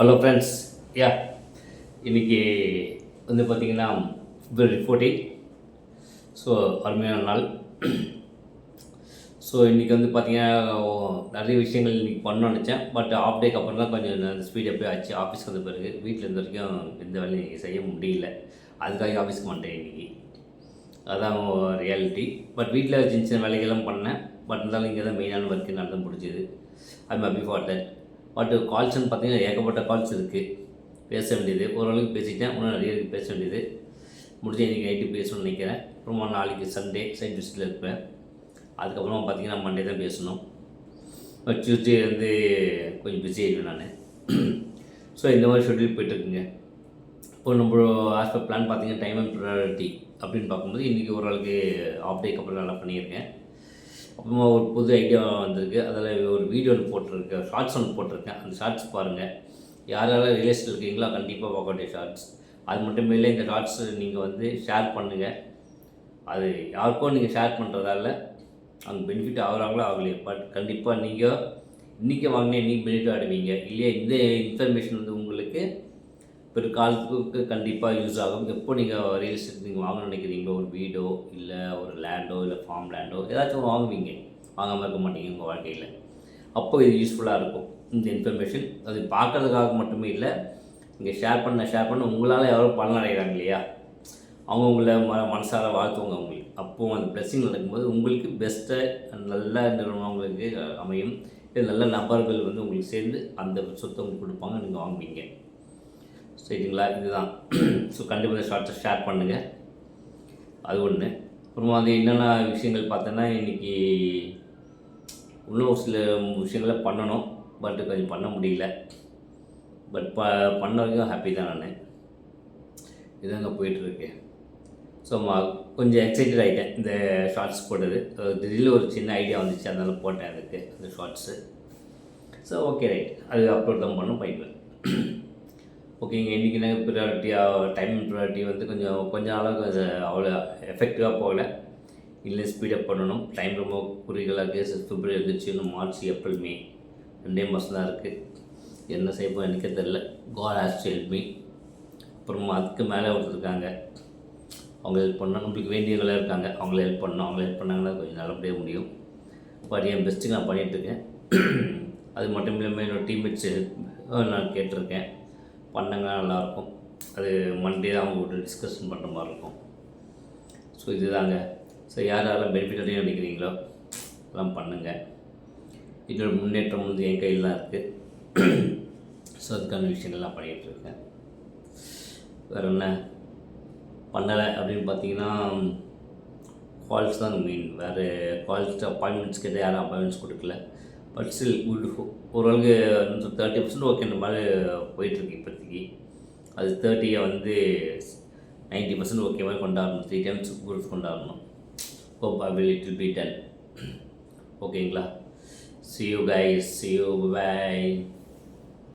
Hello friends. யா இன்றைக்கி வந்து பார்த்திங்கன்னா பிப்ரவரி 14. ஸோ அருமையான நாள். ஸோ இன்றைக்கி வந்து பார்த்திங்கன்னா நிறைய விஷயங்கள் இன்றைக்கி பண்ணணும்னு நினச்சேன். பட் ஆஃப் டேக்கு அப்புறம் தான் கொஞ்சம் ஸ்பீட் அப்படியே ஆச்சு. ஆஃபீஸ் வந்த பிறகு வீட்டில் இருந்த வரைக்கும் எந்த வேலையும் செய்ய முடியல. அதுக்காக ஆஃபீஸ்க்கு வந்துட்டேன் இன்றைக்கி. அதுதான் ரியாலிட்டி. பட் வீட்டில் சின்ன சின்ன வேலைகள்லாம் பண்ணேன். பட் இருந்தாலும் இங்கே தான் மெயினான ஒர்க்கு நடந்து முடிஞ்சுது. I am happy for that. But கால்ஸ்ன்னு பார்த்தீங்கன்னா ஏகப்பட்ட கால்ஸ் இருக்குது பேச வேண்டியது. ஓரளவுக்கு பேசிட்டேன், இன்னும் நிறைய இருக்குது பேச வேண்டியது. முடிஞ்ச இன்றைக்கி நைட்டு பேசணும்னு நினைக்கிறேன். அப்புறமா நாளைக்கு சண்டே சைட் விசிட்டில் இருப்பேன். அதுக்கப்புறமா பார்த்திங்கன்னா மண்டே தான் பேசணும். டியூஸ்டே வந்து கொஞ்சம் பிஸி ஆகிடுவேன் நான். ஸோ இந்த மாதிரி ஷெட்யூல் போய்ட்டுருக்குங்க. இப்போ நம்ம ஆஸ் பர் பிளான் பார்த்திங்கன்னா டைம் அண்ட் ப்ரையாரிட்டி அப்படின்னு பார்க்கும்போது இன்றைக்கி ஓரளவுக்கு ஆஃப் டேக்கு அப்புறம் நல்லா பண்ணியிருக்கேன். அப்புறமா ஒரு புது ஐடியா வந்திருக்கு. அதில் ஒரு வீடியோ ஒன்று போட்டிருக்கேன், ஷார்ட்ஸ் ஒன்று போட்டிருக்கேன். அந்த ஷார்ட்ஸ் பாருங்கள். யாரெல்லாம் ரியலிஸ்ட் இருக்கீங்களோ கண்டிப்பாக பார்க்க வேண்டிய ஷார்ட்ஸ். அது மட்டும் இல்லை, இந்த ஷார்ட்ஸ் நீங்கள் வந்து ஷேர் பண்ணுங்கள். அது யாருக்கோ நீங்கள் ஷேர் பண்ணுறதால அவங்க பெனிஃபிட் ஆகுறாங்களோ ஆகலையே, பட் கண்டிப்பாக நீங்கள் இன்றைக்கி வாங்கினே இன்றைக்கி பெனிஃபிட் ஆடுவீங்க இல்லையா. இந்த இன்ஃபர்மேஷன் வந்து உங்களுக்கு பிற்காலத்துக்கு கண்டிப்பாக யூஸ் ஆகும். எப்போ நீங்கள் ரியல் எஸ்டேட் நீங்கள் வாங்கணும்னு நினைக்கிறீங்களோ, ஒரு வீடோ இல்லை ஒரு லேண்டோ இல்லை ஃபார்ம் லேண்டோ ஏதாச்சும் வாங்குவீங்க, வாங்காமல் இருக்க மாட்டீங்க உங்கள் வாழ்க்கையில். அப்போ இது யூஸ்ஃபுல்லாக இருக்கும் இந்த இன்ஃபர்மேஷன். அது பார்க்குறதுக்காக மட்டுமே இல்லை, நீங்கள் ஷேர் பண்ண உங்களால் எவ்வளோ பலன் அடைகிறாங்க இல்லையா, அவங்க உங்களை மனசார வாழ்த்துவாங்க உங்களுக்கு. அப்போது அந்த ப்ளஸ்ஸிங் நடக்கும்போது உங்களுக்கு பெஸ்ட்டை நல்ல நிறுவனம் உங்களுக்கு அமையும். இது நல்ல நபர்கள் வந்து உங்களுக்கு சேர்ந்து அந்த சொத்தை உங்களுக்கு கொடுப்பாங்க, நீங்கள் வாங்குவீங்க. சரிங்களா, இதுதான். ஸோ கண்டிப்பாக இந்த ஷார்ட்ஸை ஷேர் பண்ணுங்கள். அது ஒன்று. அப்புறமா வந்து என்னென்ன விஷயங்கள் பார்த்தோன்னா, இன்றைக்கி இன்னும் சில விஷயங்களை பண்ணணும், பட் கொஞ்சம் பண்ண முடியல. பட் பண்ண வரைக்கும் ஹாப்பி தான் நான். இதுதாங்க போயிட்டுருக்கு. ஸோ கொஞ்சம் எக்ஸைட்டட் ஆகிட்டேன் இந்த ஷார்ட்ஸ் போட்டது. திடீர்னு ஒரு சின்ன ஐடியா வந்துச்சு, அதனால் போட்டேன் அதுக்கு அந்த ஷார்ட்ஸு. ஸோ ஓகே ரைட், அது அப்லோட் தான் பண்ணணும் பைப்பில். ஓகேங்க. இன்றைக்கி நாங்கள் ப்ரியாரிட்டியாக டைம் ப்ரியாரிட்டி வந்து கொஞ்சம் அளவுக்கு அது அவ்வளோ எஃபெக்டிவாக போகலை. இல்லை ஸ்பீடப் பண்ணணும். டைம் ரொம்ப குறிகளாக இருக்குது. பிப்ரவரி இருந்துச்சு, இன்னும் மார்ச், ஏப்ரல், மே 2 மாதம் தான் இருக்குது. என்ன செய்யப்போ எனக்கே தெரில. God has to help me. அப்புறமா அதுக்கு மேலே ஒருத்தருக்காங்க, அவங்க ஹெல்ப் பண்ணணும். நம்மளுக்கு வேண்டியவங்களாக இருக்காங்க, அவங்கள ஹெல்ப் பண்ணணும். அவங்க ஹெல்ப் பண்ணாங்கன்னா கொஞ்சம் நல்லபடியாக முடியும். பட் என் பெஸ்ட்டுக்கு நான் பண்ணிகிட்ருக்கேன். அது மட்டும் இல்லாமல் என்னோடய டீம்மேட்ஸ் நான் கேட்டிருக்கேன், பண்ணாங்கன்னா நல்லாயிருக்கும். அது மண்டே தான் அவங்க டிஸ்கஷன் பண்ணுற மாதிரி இருக்கும். ஸோ இதுதாங்க. ஸோ யாரெல்லாம் பெனிஃபிட் அடைய நினைக்கிறீங்களோ அதெல்லாம் பண்ணுங்கள். இதோட முன்னேற்றம் வந்து என் கையில் தான் இருக்குது. ஸோ அதுக்கான விஷயங்கள்லாம் பண்ணிகிட்ருக்கேன். வேறு என்ன பண்ணலை அப்படின்னு பார்த்தீங்கன்னா, கால்ஸ் தான் மெயின். வேறு கால்ஸ் அப்பாயின்மெண்ட்ஸ் கிட்ட யாரும் அப்பாயின்மெண்ட்ஸ் கொடுக்கல. But still good. ஓரளவுக்கு 30% ஓகேன்ற மாதிரி போயிட்டுருக்கு இப்போதைக்கு. அது 30 வந்து 90% ஓகே மாதிரி கொண்டாடணும். 3 times குரூப் கொண்டாடணும். Hope I will it will be done. ஓகேங்களா. See you guys. See you. Bye.